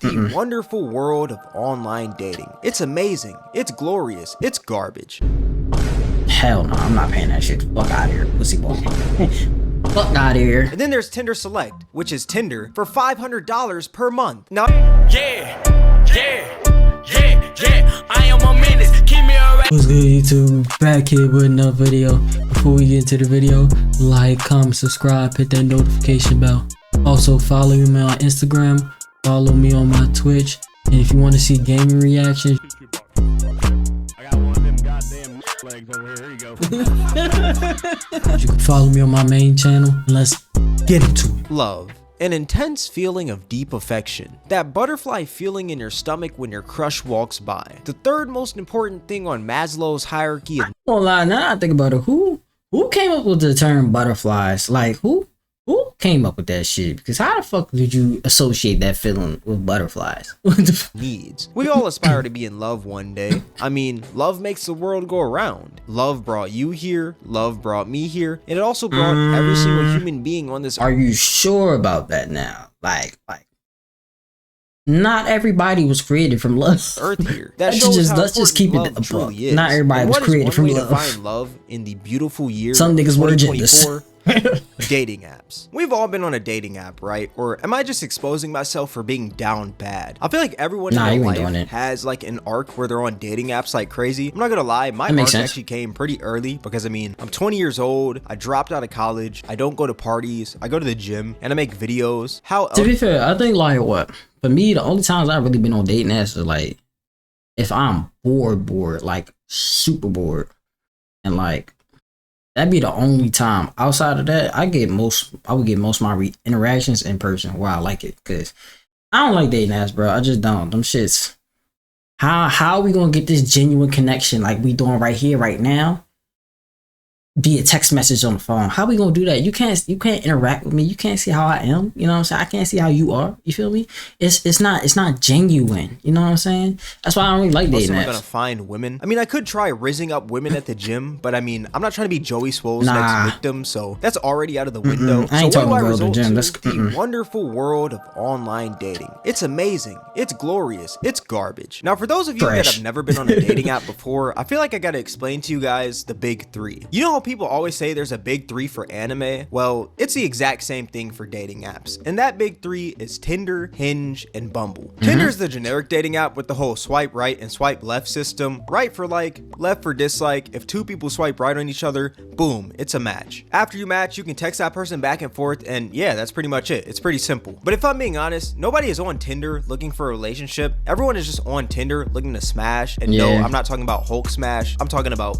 the wonderful world of online dating. It's amazing, it's glorious, it's garbage. Hell no, I'm not paying that shit. Fuck out of here, pussy boy. Fuck out of here. And then there's Tinder Select, which is Tinder for $500 per month. Now, yeah, I am a menace. Keep me around. What's good, YouTube? Back here with another video. Before we get into the video, like, comment, subscribe, hit that notification bell. Also, follow me on Instagram, follow me on my Twitch, and if you want to see gaming reactions, I got one of them goddamn legs over here. Here you go. you can follow me on my main channel. Let's get into it. love. An intense feeling of deep affection. That butterfly feeling in your stomach when your crush walks by. The third most important thing on Maslow's hierarchy of Well, lie, now I think about it, who came up with the term butterflies? Like, who came up with that shit? Because how the fuck did you associate that feeling with butterflies? What the fuck? needs. We all aspire to be in love one day. I mean, love makes the world go around. Love brought you here, love brought me here, and it also brought every single human being on this Are you sure about that now? Like, not everybody was created from love. earth here. That shows how let's just keep it important love a buck. truly is. Not everybody And was what is created one from way love. to find love in the beautiful year Some niggas were genders. 2024? Dating apps. We've all been on a dating app, right? Or am I just exposing myself for being down bad? I feel like everyone Nah, in you their ain't doing life it. has like an arc where they're on dating apps like crazy. I'm not gonna lie, my That makes arc sense. actually came pretty early because I mean, I'm 20 years old, I dropped out of college, I don't go to parties, I go to the gym, and I make videos. How To else? be fair, I think like what for me, the only times I've really been on dating apps is like if I'm bored, like super bored, and like that'd be the only time. Outside of that, I would get most of my interactions in person where I like it, because I don't like dating apps, bro. I just don't. Them shits. How are we gonna get this genuine connection like we doing right here, right now? Via text message on the phone. How we gonna do that? You can't interact with me. You can't see how I am. You know what I'm saying? I can't see how you are. You feel me? It's not genuine. You know what I'm saying? That's why I don't really like Most dating am I apps. gonna find women? I mean, I could try rizzing up women at the gym, but I mean, I'm not trying to be Joey Swole's Nah. next victim, so that's already out of the window. I ain't so what talking do I about the resort gym. to? That's- The wonderful world of online dating. It's amazing. It's glorious. It's garbage. Now, for those of you that Trash. have never been on a dating app before, I feel like I gotta explain to you guys the big three. You know how people always say there's a big three for anime? Well, it's the exact same thing for dating apps. And that big three is Tinder, Hinge, and Bumble. Tinder is the generic dating app with the whole swipe right and swipe left system. Right for like, left for dislike. If two people swipe right on each other, boom, it's a match. After you match, you can text that person back and forth, and yeah, that's pretty much it. It's pretty simple. But if I'm being honest, nobody is on Tinder looking for a relationship. Everyone is just on Tinder looking to smash. And no, Yeah. I'm not talking about Hulk smash. I'm talking about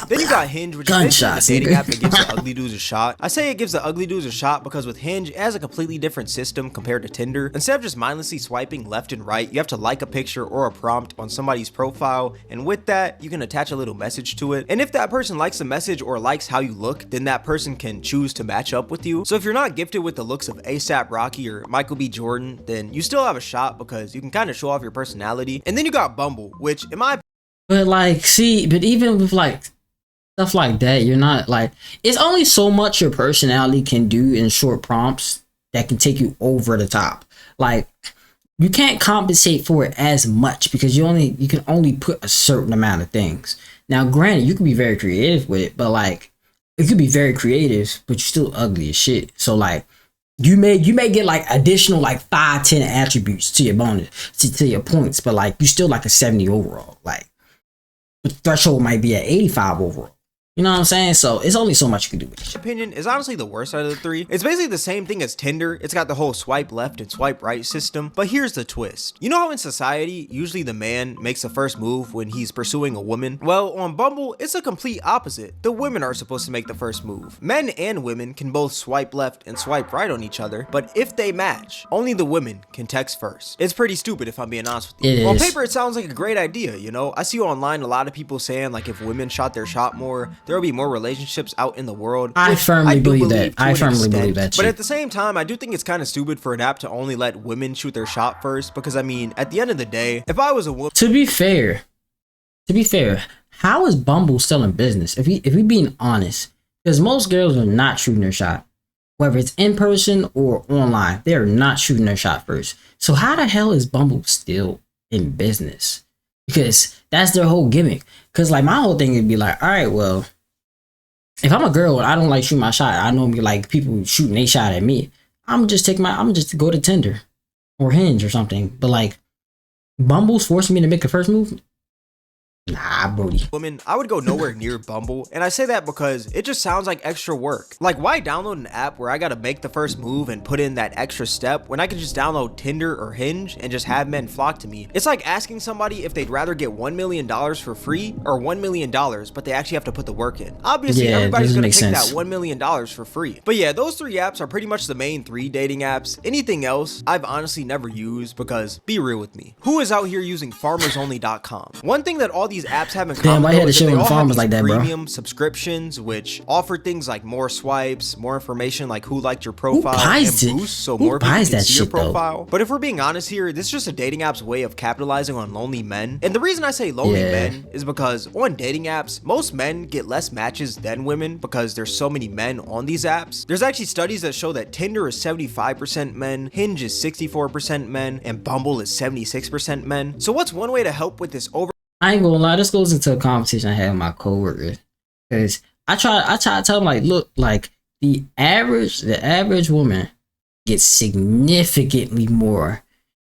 then you got Hinge, which Gunshots, is basically a dating nigga. app that gives the ugly dudes a shot. I say it gives the ugly dudes a shot because with Hinge, it has a completely different system compared to Tinder. Instead of just mindlessly swiping left and right, you have to like a picture or a prompt on somebody's profile, and with that, you can attach a little message to it. And if that person likes the message or likes how you look, then that person can choose to match up with you. So if you're not gifted with the looks of ASAP Rocky or Michael B. Jordan, then you still have a shot because you can kind of show off your personality. And then you got Bumble, which in my But like, see, but even with like stuff like that, you're not like, it's only so much your personality can do in short prompts that can take you over the top. Like, you can't compensate for it as much because you can only put a certain amount of things. Now, granted, you can be very creative with it, but like, it could be very creative, but you're still ugly as shit. So like, you may get like additional like 5-10 attributes to your bonus to your points, but like you still like a 70 overall. Like, the threshold might be at 85 overall. You know what I'm saying? So it's only so much you can do with it. opinion is honestly the worst out of the three. It's basically the same thing as Tinder. It's got the whole swipe left and swipe right system, but here's the twist. You know how in society, usually the man makes the first move when he's pursuing a woman? Well, on Bumble, it's a complete opposite. The women are supposed to make the first move. Men and women can both swipe left and swipe right on each other, but if they match, only the women can text first. It's pretty stupid if I'm being honest with you. It On is. paper, it sounds like a great idea, you know? I see online a lot of people saying like if women shot their shot more, there will be more relationships out in the world. I which firmly do believe that. to I an firmly believe extent. that But shit. at the same time, I do think it's kind of stupid for an app to only let women shoot their shot first, because I mean, at the end of the day, if I was a woman, To be fair, how is Bumble still in business? If we being honest, because most girls are not shooting their shot. whether it's in person or online. They're not shooting their shot first. So how the hell is Bumble still in business? Because that's their whole gimmick. Because like my whole thing would be like, all right, well, if I'm a girl and I don't like shoot my shot, I know like people shooting a shot at me. I'm just go to Tinder or Hinge or something. But like Bumble's forcing me to make the first move. Nah, Brody. Women, I would go nowhere near Bumble, and I say that because it just sounds like extra work. Like, why download an app where I gotta make the first move and put in that extra step when I can just download Tinder or Hinge and just have men flock to me? It's like asking somebody if they'd rather get $1 million for free or $1 million, but they actually have to put the work in. Obviously, everybody's gonna pick that $1 million for free. But yeah, those 3 apps are pretty much the main 3 dating apps. Anything else, I've honestly never used because, be real with me, who is out here using farmersonly.com? One thing that all these apps have in common, why you had to show they them all have farmers these like that, bro? premium subscriptions which offer things like more swipes, more information like who liked your profile, and boosts so more people can see your profile. But if we're being honest here, this is just a dating app's way of capitalizing on lonely men. And the reason I say lonely men is because on dating apps, most men get less matches than women because there's so many men on these apps. There's actually studies that show that Tinder is 75% men, Hinge is 64% men, and Bumble is 76% men. So what's one way to help with this over? I ain't gonna lie, this goes into a conversation I had with my coworkers. Cause I try to tell them like, look, like the average woman gets significantly more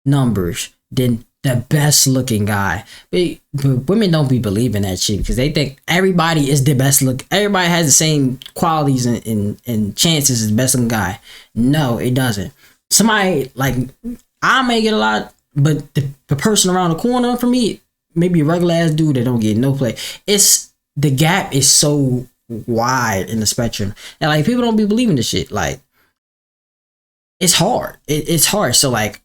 numbers than the best looking guy. But women don't be believing that shit because they think everybody is the best look. Everybody has the same qualities and chances as the best looking guy. No, it doesn't. Somebody like I may get a lot, but the person around the corner for me, maybe a regular ass dude that don't get no play. It's the gap is so wide in the spectrum, and like people don't be believing this shit. Like it's hard. It's hard. So like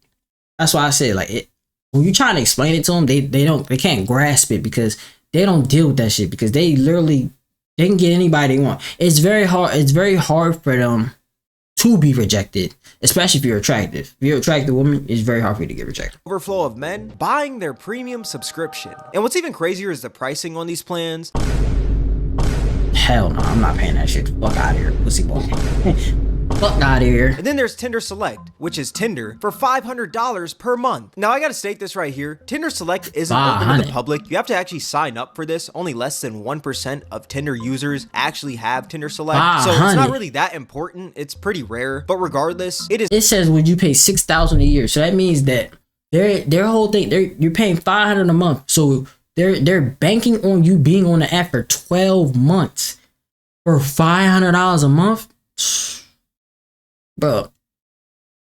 that's why I said like when you trying to explain it to them, they can't grasp it because they don't deal with that shit because they can get anybody they want. It's very hard. It's very hard for them to be rejected, especially if you're attractive. If you're an attractive woman, it's very hard for you to get rejected. Overflow of men buying their premium subscription. And what's even crazier is the pricing on these plans. Hell no, I'm not paying that shit. Fuck out of here, pussy boy. Fuck out of here. And then there's Tinder Select, which is Tinder for $500 per month. Now I gotta state this right here. Tinder Select isn't open to the public. You have to actually sign up for this. Only less than 1% of Tinder users actually have Tinder Select. So it's not really that important. It's pretty rare. But regardless, it is. It says would you pay $6,000 a year. So that means that their whole thing, you're paying $500 a month. So they're banking on you being on the app for 12 months for $500 a month. Bro,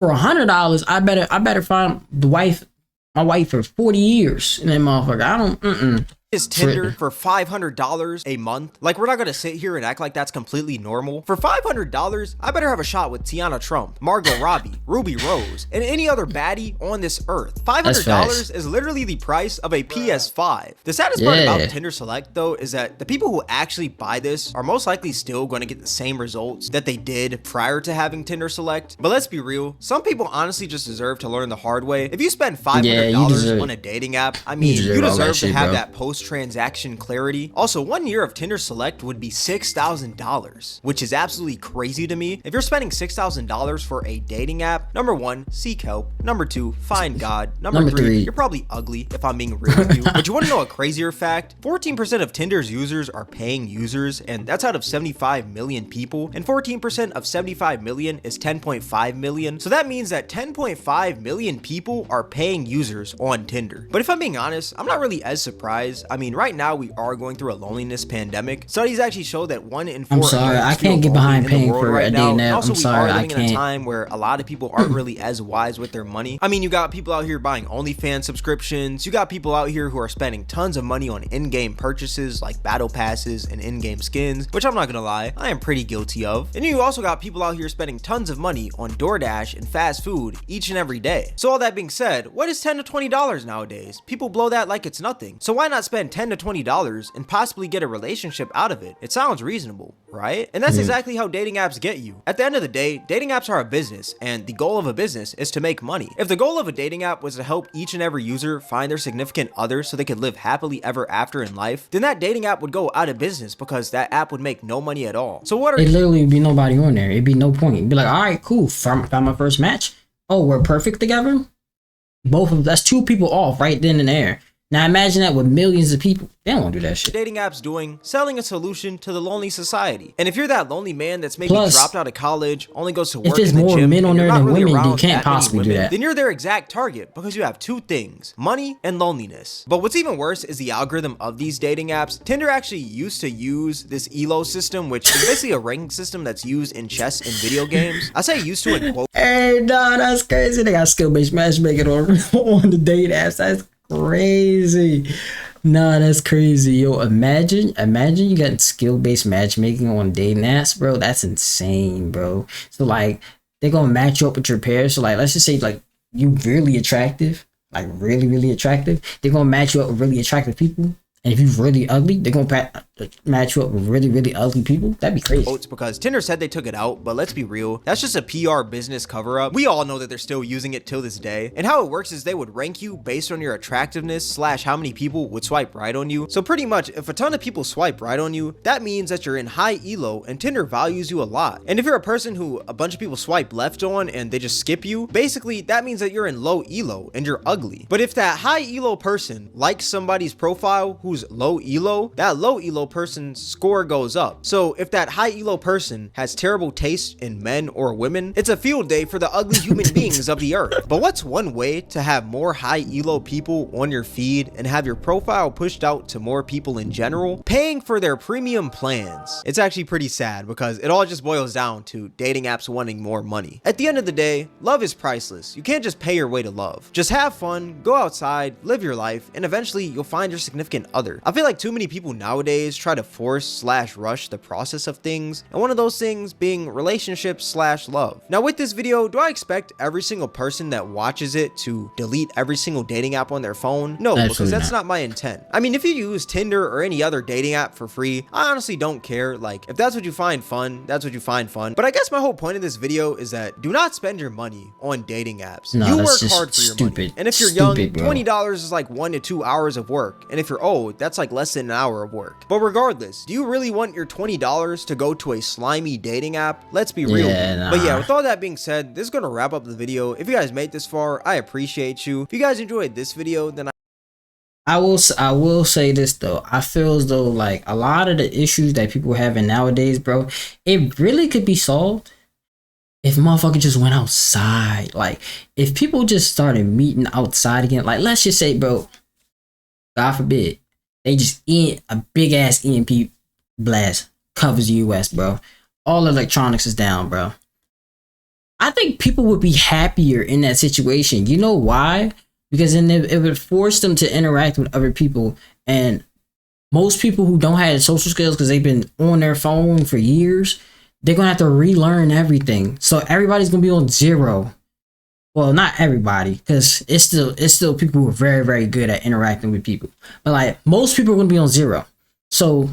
for $100, I better find my wife for 40 years in that motherfucker. I don't. Is Tinder for $500 a month? Like, we're not gonna sit here and act like that's completely normal. For $500, I better have a shot with Tiana Trump, Margot Robbie, Ruby Rose, and any other baddie on this earth. $500 is literally the price of a PS5. The saddest part about Tinder Select, though, is that the people who actually buy this are most likely still going to get the same results that they did prior to having Tinder Select. But let's be real, some people honestly just deserve to learn the hard way. If you spend $500 on a dating app, I mean, you deserve to have that post-transaction clarity. Also, 1 year of Tinder Select would be $6,000, which is absolutely crazy to me. If you're spending $6,000 for a dating app, number 1, seek help. Number 2, find God. Number 3, you're probably ugly, if I'm being real with you. But you want to know a crazier fact? 14% of Tinder's users are paying users, and that's out of 75 million people, and 14% of 75 million is 10.5 million. So that means that 10.5 million people are paying users on Tinder. But if I'm being honest, I'm not really as surprised. I mean, right now we are going through a loneliness pandemic. Studies actually show that 1 in 4 I'm sorry, I can't get behind paying for a dating app. Also, I'm sorry, we are living in a time where a lot of people aren't really as wise with their money. I mean, you got people out here buying OnlyFans subscriptions. You got people out here who are spending tons of money on in-game purchases like battle passes and in-game skins, which I'm not gonna lie, I am pretty guilty of. And you also got people out here spending tons of money on DoorDash and fast food each and every day. So all that being said, what is $10 to $20 nowadays? People blow that like it's nothing. So why not spend spend $10 to $20 and possibly get a relationship out of it. It sounds reasonable, right? And that's exactly how dating apps get you. At the end of the day, dating apps are a business, and the goal of a business is to make money. If the goal of a dating app was to help each and every user find their significant other so they could live happily ever after in life, then that dating app would go out of business because that app would make no money at all. So what are It literally would be nobody on there. It'd be no point. It'd be like, all right, cool. Found my first match. Oh, we're perfect together. Both of them. That's two people off right then and there. Now imagine that with millions of people. They don't do that shit. dating apps doing? Selling a solution to the lonely society. And if you're that lonely man that's maybe Plus, dropped out of college, only goes to work if there's in the more gym, men on and you're there not than really women, you around can't that many possibly do women, that. then you're their exact target because you have two things: money and loneliness. But what's even worse is the algorithm of these dating apps. Tinder actually used to use this ELO system, which is basically a ranking system that's used in chess and video games. I say used to in quote. Hey, nah, that's crazy. They got skill-based matchmaking on the date apps. That's crazy. Nah, that's crazy. Yo, imagine you got skill-based matchmaking on dating apps, bro. That's insane, bro. So like they're gonna match you up with your pair. So like let's just say like you really attractive, like really attractive. They're gonna match you up with really attractive people. And if you're really ugly, they're gonna match you up with really ugly people. That'd be crazy. It's because Tinder said they took it out, but let's be real, that's just a PR business cover-up. We all know that they're still using it till this day. And how it works is they would rank you based on your attractiveness / how many people would swipe right on you. So pretty much, if a ton of people swipe right on you, that means that you're in high elo and Tinder values you a lot. And if you're a person who a bunch of people swipe left on and they just skip you, basically that means that you're in low elo and you're ugly. But if that high elo person likes somebody's profile who's low elo, that low elo person's score goes up. So if that high elo person has terrible taste in men or women, it's a field day for the ugly human beings of the earth. But what's one way to have more high elo people on your feed and have your profile pushed out to more people in general? Paying for their premium plans. It's actually pretty sad because it all just boils down to dating apps wanting more money. At the end of the day, love is priceless. You can't just pay your way to love. Just have fun, go outside, live your life, and eventually you'll find your significant other. I feel like too many people nowadays try to force / rush the process of things, and one of those things being relationships / love. Now with this video, do I expect every single person that watches it to delete every single dating app on their phone? No, because that's not my intent. I mean, if you use Tinder or any other dating app for free, I honestly don't care. Like, if that's what you find fun, that's what you find fun. But I guess my whole point of this video is that do not spend your money on dating apps. No, you that's work just hard for your stupid. money. And if you're Stupid, young, bro. $20 is like 1 to 2 hours of work. And if you're old, that's like less than an hour of work. But regardless, do you really want your $20 to go to a slimy dating app? Let's be real. Yeah, But yeah, nah. with all that being said, this is gonna wrap up the video. If you guys made this far, I appreciate you. If you guys enjoyed this video, then I will say this though. I feel as though like a lot of the issues that people are having nowadays, bro, it really could be solved if motherfuckers just went outside. Like if people just started meeting outside again. Like let's just say, bro, God forbid, they just a big ass EMP blast covers the US, bro. All electronics is down, bro. I think people would be happier in that situation. You know why? Because then it would force them to interact with other people. And most people who don't have social skills because they've been on their phone for years, they're going to have to relearn everything. So everybody's going to be on zero. Well, not everybody, because it's still people who are very good at interacting with people. But like most people are going to be on zero. So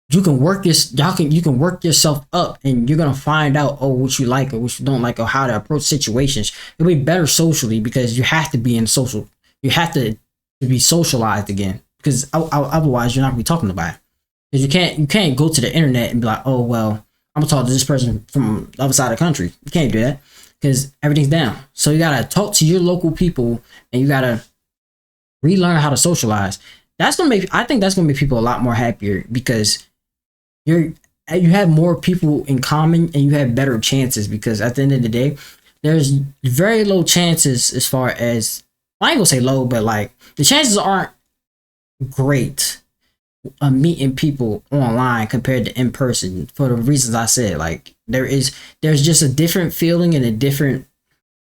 you can work you can work yourself up, and you're gonna find out what you like or what you don't like, or how to approach situations. You'll be better socially because you have to be in social. You have to be socialized again, because otherwise you're not gonna be talking about it. Because you can't go to the internet and be like, oh well, I'm gonna talk to this person from the other side of the country. You can't do that because everything's down. So you gotta talk to your local people, and you gotta relearn how to socialize. I think that's gonna make people a lot more happier, because you have more people in common and you have better chances, because at the end of the day, there's very low chances as far as, I ain't gonna say low, but like the chances aren't great of meeting people online compared to in person, for the reasons I said. Like there's just a different feeling and a different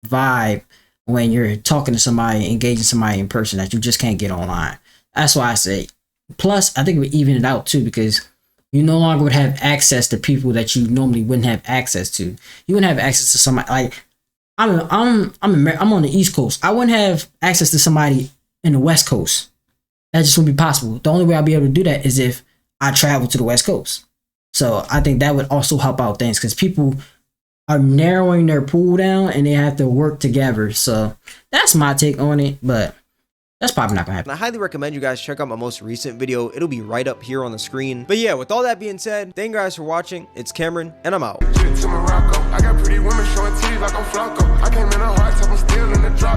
vibe when you're talking to somebody, engaging somebody in person, that you just can't get online. That's why I say. Plus, I think it would even it out too, because you no longer would have access to people that you normally wouldn't have access to. You wouldn't have access to somebody like I'm on the East Coast. I wouldn't have access to somebody in the West Coast. That just wouldn't be possible. The only way I'll be able to do that is if I travel to the West Coast. So I think that would also help out things because people are narrowing their pool down and they have to work together. So that's my take on it, but that's probably not gonna happen. And I highly recommend you guys check out my most recent video. It'll be right up here on the screen. But yeah, with all that being said, thank you guys for watching. It's Cameron, and I'm out. To Morocco, I got pretty women showing titties like I'm Flacco. I came in a hard top, I'm still in the drop.